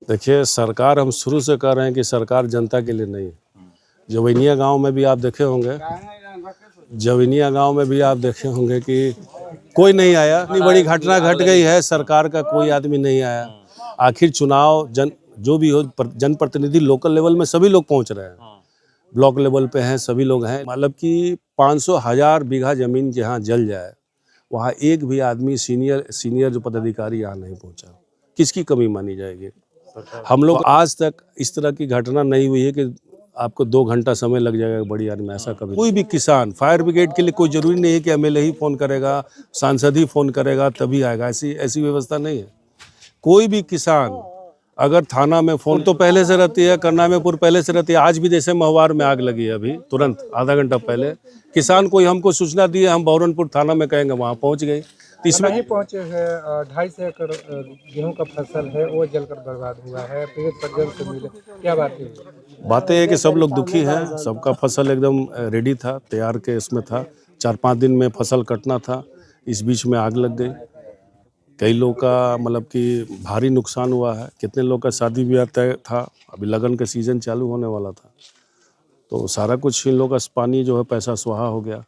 देखिए, सरकार हम शुरू से कह रहे हैं कि सरकार जनता के लिए नहीं है। जवैनिया गांव में भी आप देखे होंगे, कि कोई नहीं आया। इतनी बड़ी घटना घट गई है, सरकार का कोई आदमी नहीं आया। आखिर चुनाव जो भी हो, जनप्रतिनिधि लोकल लेवल में सभी लोग पहुंच रहे हैं, ब्लॉक लेवल पे हैं, सभी लोग हैं। मतलब कि 500,000 बीघा जमीन जहाँ जल जाए, वहाँ एक भी आदमी सीनियर जो पदाधिकारी यहाँ नहीं पहुँचा। किसकी कमी मानी जाएगी? हम लोग आज तक इस तरह की घटना नहीं हुई है कि आपको 2 घंटा समय लग जाएगा बड़ी आदमी, ऐसा कभी। कोई भी किसान फायर ब्रिगेड के लिए कोई जरूरी नहीं है कि एमएलए ही फ़ोन करेगा, सांसद ही फ़ोन करेगा तभी आएगा, ऐसी व्यवस्था नहीं है। कोई भी किसान अगर थाना में फ़ोन तो पहले से रहती है, करनामेपुर पहले से रहती है। आज भी जैसे महुआर में आग लगी है, अभी तुरंत आधा घंटा पहले किसान कोई हमको सूचना दी है, हम बहरनपुर थाना में कहेंगे, वहाँ पहुँच गए। इसमें नहीं पहुंचे हैं। 250 एकड़ गेहूं का फसल है, वो जलकर बर्बाद हुआ है। पीड़ित परिजन से मिले, क्या बातें है कि सब लोग दुखी हैं। सबका फसल एकदम रेडी था, तैयार के इसमें था। 4-5 दिन में फसल कटना था, इस बीच में आग लग गई। कई लोगों का मतलब कि भारी नुकसान हुआ है। कितने लोग का शादी ब्याह तय था, अभी लगन का सीज़न चालू होने वाला था, तो सारा कुछ इन लोगों का पानी जो है पैसा सुहा हो गया।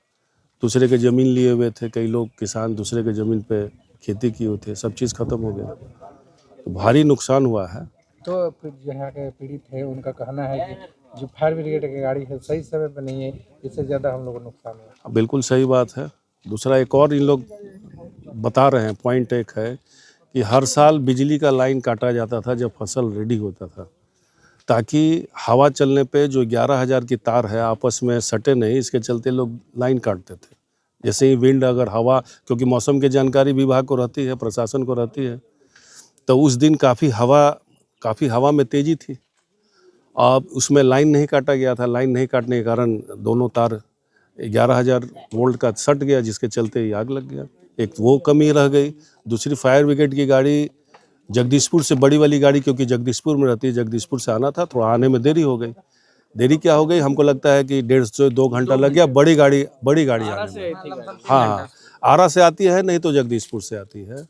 दूसरे के ज़मीन लिए हुए थे, कई लोग किसान दूसरे के ज़मीन पे खेती किए हुए थे, सब चीज़ ख़त्म हो गया, तो भारी नुकसान हुआ है। तो जो यहाँ के पीड़ित है उनका कहना है कि जो फायर ब्रिगेड की गाड़ी है सही समय पर नहीं है, इससे ज़्यादा हम लोगों को नुकसान हुआ। बिल्कुल सही बात है। दूसरा एक और इन लोग बता रहे हैं, पॉइंट एक है कि हर साल बिजली का लाइन काटा जाता था जब फसल रेडी होता था, ताकि हवा चलने पे जो 11,000 की तार है आपस में सटे नहीं, इसके चलते लोग लाइन काटते थे। जैसे ही विंड अगर हवा, क्योंकि मौसम की जानकारी विभाग को रहती है, प्रशासन को रहती है, तो उस दिन काफ़ी हवा में तेज़ी थी। अब उसमें लाइन नहीं काटा गया था। लाइन नहीं काटने के कारण दोनों तार 11,000 वोल्ट का सट गया, जिसके चलते ही आग लग गया। एक वो कमी रह गई। दूसरी फायर ब्रिगेड की गाड़ी जगदीशपुर से, बड़ी वाली गाड़ी क्योंकि जगदीशपुर में रहती है, जगदीशपुर से आना था, थोड़ा आने में देरी हो गई। देरी क्या हो गई, हमको लगता है कि 1.5 से 2 घंटा लग गया बड़ी गाड़ी आने में। हाँ, आरा से आती है, नहीं तो जगदीशपुर से आती है,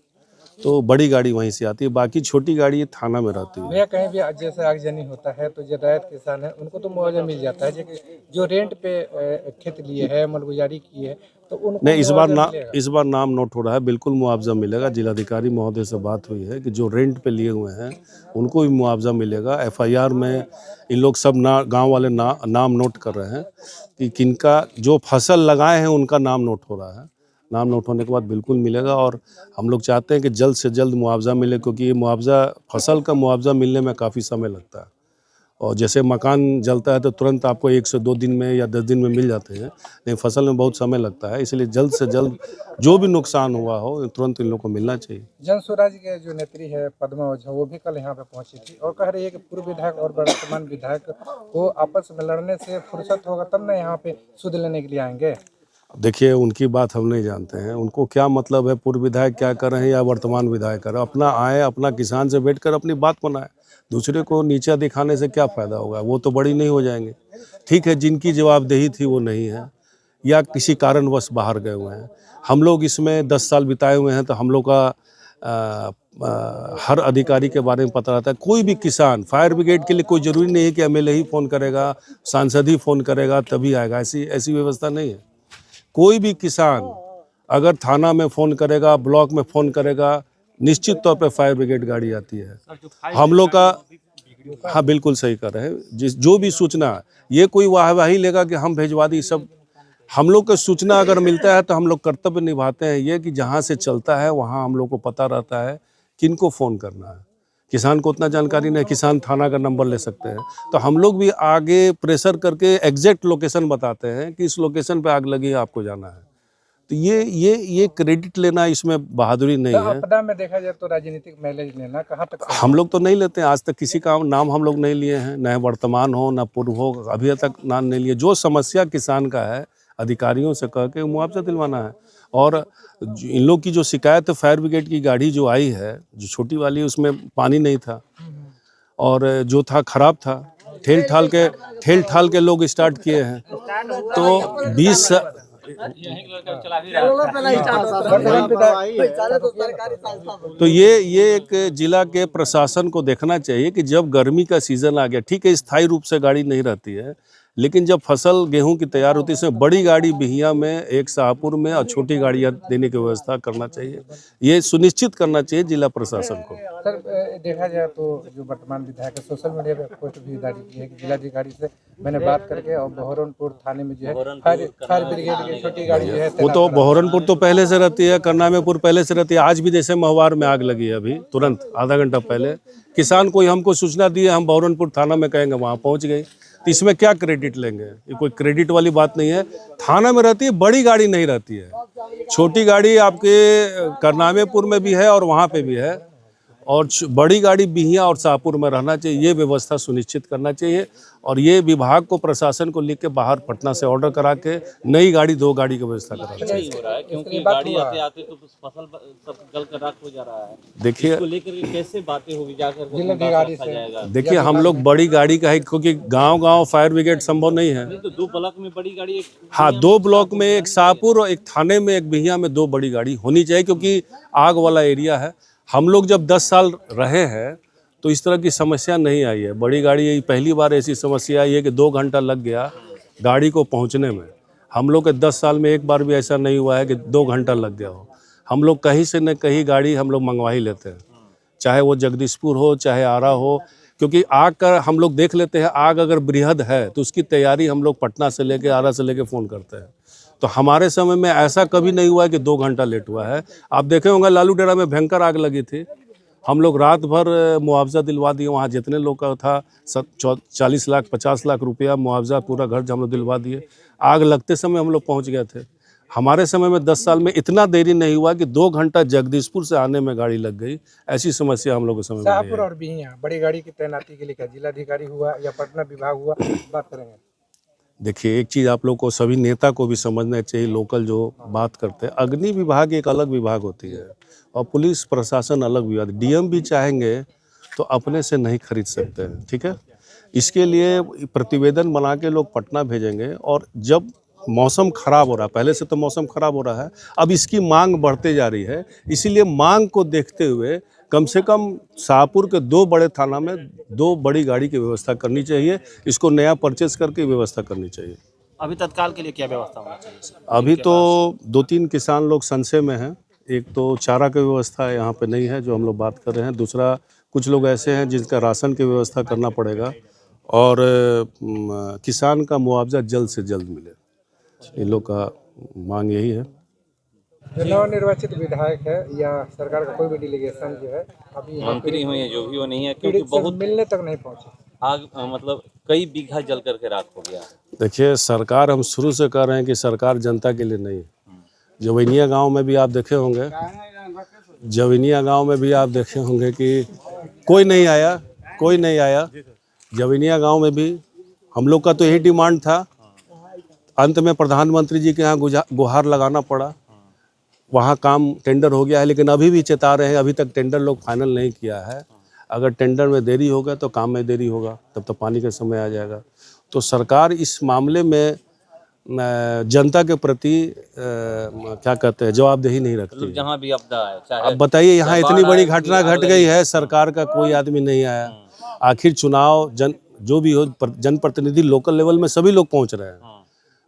तो बड़ी गाड़ी वहीं से आती है। बाकी छोटी गाड़ी थाना में रहती है। भैया कहीं भी जैसे आगजनी होता है तो जो रैयत किसान है उनको तो मुआवजा मिल जाता है, जो रेंट पे खेत लिए है, मालगुजारी की है, तो उनको नहीं, इस बार नाम नोट हो रहा है, बिल्कुल मुआवजा मिलेगा। जिलाधिकारी महोदय से बात हुई है कि जो रेंट पे लिए हुए हैं उनको भी मुआवजा मिलेगा। एफआईआर में इन लोग सब गांव वाले नाम नोट कर रहे हैं कि किनका जो फसल लगाए हैं उनका नाम नोट हो रहा है। नाम नोट होने के बाद बिल्कुल मिलेगा, और हम लोग चाहते हैं कि जल्द से जल्द मुआवजा मिले, क्योंकि ये मुआवजा, फसल का मुआवजा मिलने में काफ़ी समय लगता है। और जैसे मकान जलता है तो तुरंत आपको 1 से 2 दिन में या 10 दिन में मिल जाते हैं, लेकिन फसल में बहुत समय लगता है। इसलिए जल्द से जल्द जो भी नुकसान हुआ हो तुरंत इन लोग को मिलना चाहिए। जन स्वराज के जो नेत्री है पद्मा ओझा, वो भी कल यहाँ पे पहुंची थी और कह रही है कि पूर्व विधायक और वर्तमान विधायक को आपस में लड़ने से फुर्सत होगा तब ना यहाँ पे सुध लेने के लिए आएंगे। देखिए, उनकी बात हम नहीं जानते हैं, उनको क्या मतलब है पूर्व विधायक क्या कर रहे हैं या वर्तमान विधायक कर रहे हैं। अपना आए, अपना किसान से बैठ कर अपनी बात बनाए। दूसरे को नीचा दिखाने से क्या फ़ायदा होगा, वो तो बड़ी नहीं हो जाएंगे। ठीक है, जिनकी जवाबदेही थी वो नहीं है, या किसी कारणवश बाहर गए हुए हैं। हम लोग इसमें 10 साल बिताए हुए हैं, तो हम लोग का हर अधिकारी के बारे में पता रहता है। कोई भी किसान फायर ब्रिगेड के लिए कोई ज़रूरी नहीं है कि एमएलए ही फ़ोन करेगा, सांसद ही फ़ोन करेगा तभी आएगा, ऐसी व्यवस्था नहीं है। कोई भी किसान अगर थाना में फ़ोन करेगा, ब्लॉक में फ़ोन करेगा, निश्चित तौर पे फायर ब्रिगेड गाड़ी आती है। हम लोग का, हाँ बिल्कुल सही कर रहे हैं। जो भी सूचना, ये कोई वाहवाही लेगा कि हम भिजवा दी, सब हम लोग को सूचना अगर मिलता है तो हम लोग कर्तव्य निभाते हैं, ये कि जहाँ से चलता है वहाँ हम लोग को पता रहता है किनको फ़ोन करना है। किसान को उतना जानकारी नहीं, किसान थाना का नंबर ले सकते हैं, तो हम लोग भी आगे प्रेशर करके एग्जैक्ट लोकेशन बताते हैं कि इस लोकेशन पे आग लगी है, आपको जाना है। तो ये क्रेडिट लेना इसमें बहादुरी नहीं है। आपदा में देखा जाए तो राजनीतिक माइलेज लेना कहाँ तक हम लोग तो नहीं लेते हैं, आज तक किसी का नाम हम लोग नहीं लिए हैं, न वर्तमान हो न पूर्व हो, अभी तक नाम नहीं लिए। जो समस्या किसान का है अधिकारियों से कह के मुआवजा दिलवाना है। और इन लोग की जो शिकायत है, फायर ब्रिगेड की गाड़ी जो आई है, जो छोटी वाली, उसमें पानी नहीं था और जो था खराब था। ठेल ठाल के लोग स्टार्ट किए हैं, तो वर्तमान विधायक तो ये एक जिला के प्रशासन को देखना चाहिए कि जब गर्मी का सीजन आ गया, ठीक है स्थायी रूप से गाड़ी नहीं रहती है, लेकिन जब फसल गेहूं की तैयार होती है इसमें बड़ी गाड़ी बिहिया में, एक शाहपुर में और छोटी गाड़ियां देने की व्यवस्था करना चाहिए। ये सुनिश्चित करना चाहिए जिला प्रशासन को। सर देखा जाए तो जो वर्तमान विधायक है सोशल मीडिया पे पोस्ट भी जारी की है कि जिलाधिकारी से मैंने बात करके और बहरनपुर थाने में जो है फायर ब्रिगेड की छोटी गाड़ी जो है वो तो बहरनपुर तो पहले से रहती है, करनामेपुर पहले से रहती है। आज भी जैसे महुआर में आग लगी है अभी तुरंत आधा घंटा पहले, किसान कोई हमको सूचना दी है, हम बहरनपुर थाना में कहेंगे वहाँ पहुँच गए, तो इसमें क्या क्रेडिट लेंगे? ये कोई क्रेडिट वाली बात नहीं है। थाना में रहती है, बड़ी गाड़ी नहीं रहती है, छोटी गाड़ी आपके करनामेपुर में भी है और वहाँ पे भी है, और बड़ी गाड़ी बिहिया और शाहपुर में रहना चाहिए। ये व्यवस्था सुनिश्चित करना चाहिए और ये विभाग को, प्रशासन को लिख के बाहर पटना से ऑर्डर करा के नई गाड़ी 2 गाड़ी की व्यवस्था कराना चाहिए। हो रहा है क्योंकि गाड़ी आते आते तो फसल सब गल कर राख हो जा रहा है। देखिए इसको लेकर के कैसे बातें होगी, जाकर जिलाधिकारी रखा से जाएगा। देखिए हम लोग बड़ी गाड़ी का है, क्योंकि गांव-गांव फायर ब्रिगेड संभव नहीं है। तो 2 ब्लॉक में बड़ी गाड़ी, हाँ 2 ब्लॉक में, एक शाहपुर और एक थाने में, एक बिहिया में 2 बड़ी गाड़ी होनी चाहिए, क्योंकि आग वाला एरिया है। हम लोग जब 10 साल रहे हैं तो इस तरह की समस्या नहीं आई है। बड़ी गाड़ी यही पहली बार ऐसी समस्या आई है कि 2 घंटा लग गया गाड़ी को पहुंचने में। हम लोग के 10 साल में एक बार भी ऐसा नहीं हुआ है कि 2 घंटा लग गया हो। हम लोग कहीं से न कहीं गाड़ी हम लोग मंगवा ही लेते हैं, चाहे वो जगदीशपुर हो चाहे आरा हो, क्योंकि आग का हम लोग देख लेते हैं। आग अगर बृहद है तो उसकी तैयारी हम लोग पटना से लेके, आरा से लेके फ़ोन करते हैं। तो हमारे समय में ऐसा कभी नहीं हुआ है कि 2 घंटा लेट हुआ है। आप देखे होंगे लालू डेरा में भयंकर आग लगी थी, हम लोग रात भर मुआवजा दिलवा दिए। वहाँ जितने लोग का था 40 लाख 50 लाख रुपया मुआवजा, पूरा घर हम लोग दिलवा दिए। आग लगते समय हम लोग पहुँच गए थे। हमारे समय में 10 साल में इतना देरी नहीं हुआ कि 2 घंटा जगदीशपुर से आने में गाड़ी लग गई। ऐसी समस्या हम लोग के समय में नहीं शाहपुर है। और बिहिया बड़ी गाड़ी की तैनाती के लिए क्या जिलाधिकारी हुआ या पटना विभाग हुआ, बात करेंगे। देखिए एक चीज़ आप लोग को, सभी नेता को भी समझना चाहिए, लोकल जो बात करते हैं, अग्नि विभाग एक अलग विभाग होती है और पुलिस प्रशासन अलग विभाग। डीएम भी चाहेंगे तो अपने से नहीं खरीद सकते हैं, ठीक है। इसके लिए प्रतिवेदन बना के लोग पटना भेजेंगे। और जब मौसम खराब हो रहा है, पहले से तो मौसम खराब हो रहा है, अब इसकी मांग बढ़ते जा रही है, इसीलिए मांग को देखते हुए कम से कम शाहपुर के 2 बड़े थाना में 2 बड़ी गाड़ी की व्यवस्था करनी चाहिए। इसको नया परचेस करके व्यवस्था करनी चाहिए। अभी तत्काल के लिए क्या व्यवस्था होना चाहिए सर? अभी तो 2-3 किसान लोग संशय में हैं। एक तो चारा की व्यवस्था यहाँ पे नहीं है जो हम लोग बात कर रहे हैं, दूसरा कुछ लोग ऐसे हैं जिनका राशन की व्यवस्था करना पड़ेगा, और किसान का मुआवजा जल्द से जल्द मिले। इन लोग का मांग यही है। जो नवनिर्वाचित विधायक है या सरकार का कोई भी डेलीगेशन जो है अभी मंत्री हो या जो भी हो नहीं है, क्योंकि पीड़ित से बहुत मिलने तक नहीं पहुंचे। आग मतलब कई बीघा जल करके राख हो गया। देखिए सरकार, हम शुरू से कह रहे हैं कि सरकार जनता के लिए नहीं है। जवैनिया गांव में भी आप देखे होंगे, जवैनिया गांव में भी आप देखे होंगे कि कोई नहीं आया। जवैनिया गांव में भी हम लोग का तो यही डिमांड था। अंत में प्रधानमंत्री जी के यहाँ गुहार लगाना पड़ा। वहाँ काम टेंडर हो गया है, लेकिन अभी भी चेता रहे हैं, अभी तक टेंडर लोग फाइनल नहीं किया है। अगर टेंडर में देरी होगा तो काम में देरी होगा, तब तो पानी का समय आ जाएगा। तो सरकार इस मामले में जनता के प्रति क्या कहते हैं, जवाबदेही नहीं रखती। जहाँ भी आपदा है, चाहे अब बताइए, यहाँ इतनी बड़ी घटना घट गई है, सरकार का कोई आदमी नहीं आया। आखिर चुनाव जो भी हो, जनप्रतिनिधि लोकल लेवल में सभी लोग पहुँच रहे हैं,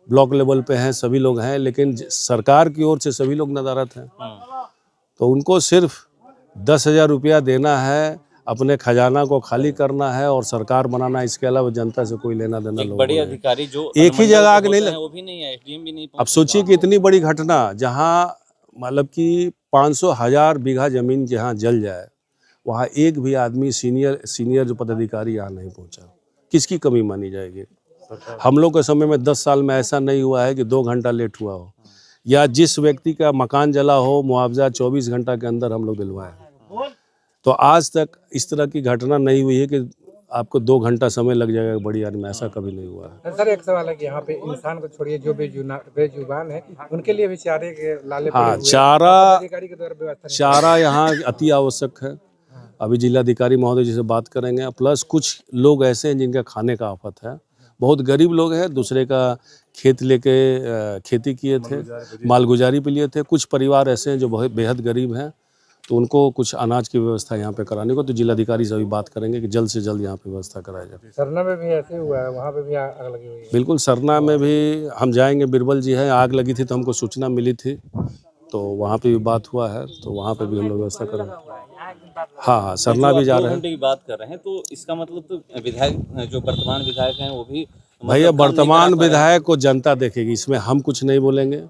ब्लॉक लेवल पे हैं, सभी लोग हैं, लेकिन सरकार की ओर से सभी लोग नदारत हैं। तो उनको सिर्फ 10,000 रुपया देना है, अपने खजाना को खाली करना है और सरकार बनाना, इसके अलावा जनता से कोई लेना देना लोगों बड़े को अधिकारी जो एक ही जगह आग नहीं वो भी नहीं है, एसडीएम भी नहीं अब सोचिए कि इतनी बड़ी घटना, जहाँ मतलब कि 500,000 बीघा जमीन जहाँ जल जाए, वहाँ एक भी आदमी सीनियर जो पदाधिकारी यहाँ नहीं पहुँचा। किसकी कमी मानी जाएगी? हम लोग के समय में 10 साल में ऐसा नहीं हुआ है कि 2 घंटा लेट हुआ हो, या जिस व्यक्ति का मकान जला हो मुआवजा 24 घंटा के अंदर हम लोग दिलवाए। तो आज तक इस तरह की घटना नहीं हुई है कि आपको 2 घंटा समय लग जाएगा बड़ी आदमी, ऐसा कभी नहीं हुआ है। सर एक सवाल है कि यहाँ पे इंसान को छोड़िए, जो बेजुबान है उनके लिए भी चारे के लाले पड़े हाँ, हुए हैं। चारा अधिकारी के द्वारा व्यवस्था नहीं चारा यहाँ अति आवश्यक है। अभी जिलाधिकारी महोदय जी से बात करेंगे। प्लस कुछ लोग ऐसे हैं जिनका खाने का आफत है, बहुत गरीब लोग हैं, दूसरे का खेत लेके खेती किए थे, मालगुजारी पे लिए थे। कुछ परिवार ऐसे हैं जो बहुत बेहद गरीब हैं, तो उनको कुछ अनाज की व्यवस्था यहाँ पे कराने को, तो जिलाधिकारी से अभी बात करेंगे कि जल्द से जल्द यहाँ पे व्यवस्था कराया जाए। सरना में भी ऐसे हुआ है, वहाँ पे भी आग लगी हुई है। बिल्कुल, सरना में भी हम जाएंगे, बीरबल जी हैं, आग लगी थी तो हमको सूचना मिली थी, तो वहाँ पे भी बात हुआ है, तो वहाँ पे भी हम लोग व्यवस्था करेंगे। हाँ, सरना भी जा रहे हैं। 2 घंटे की बात कर रहे हैं, तो इसका मतलब तो विधायक जो वर्तमान विधायक हैं वो भी भैया, मतलब काम नहीं वर्तमान करा पा रहे हैं। विधायक को जनता देखेगी, इसमें हम कुछ नहीं बोलेंगे।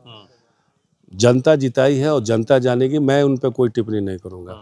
जनता जिताई है और जनता जानेगी, मैं उन पे कोई टिप्पणी नहीं करूँगा।